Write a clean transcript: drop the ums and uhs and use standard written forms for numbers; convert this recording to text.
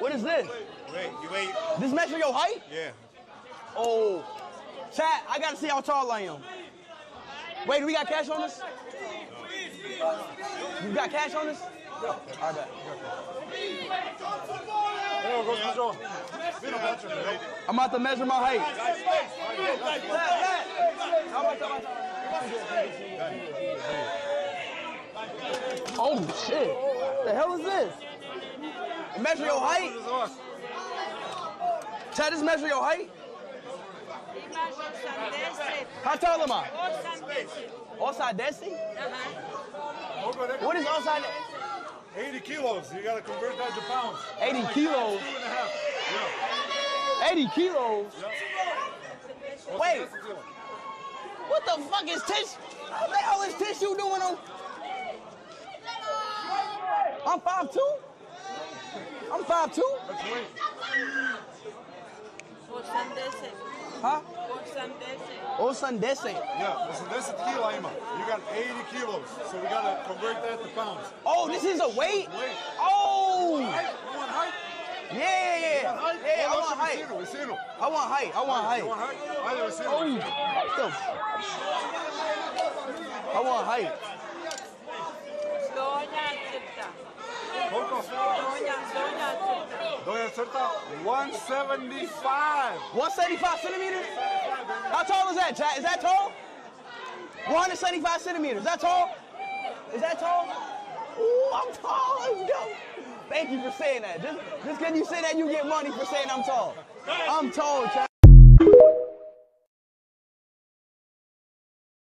What is this? Wait, you wait. This measure your height? Yeah. Oh. Chat, I gotta see how tall I am. Wait, do we got cash on this? You got cash on this? I bet. I'm about to measure my height. Oh shit! What the hell is this? Measure your height? Chad, just measure your height? How tall am I? Outside Desi? What is outside? 80 kilos. You gotta convert that to pounds. 80 kilos? 2.5. 80 kilos? Yeah. Wait. What the fuck is Tish? What the hell is Tissue doing on? I'm 5'2"? I'm 5'2"? Huh? Osandese. Yeah, listen, this is kilo ima. You got 80 kilos, so we gotta convert that to pounds. Oh, this is a weight? Oh! You want height? Yeah. I want height. I want height. You want height? Oh, what the? I want height. Doja crta 175. 175 centimeters? How tall is that, chat? Is that tall? 175 centimeters. Is that tall? Is that tall? Ooh, I'm tall. Let's go. Thank you for saying that. Just because you say that, you get money for saying I'm tall. I'm tall, chat.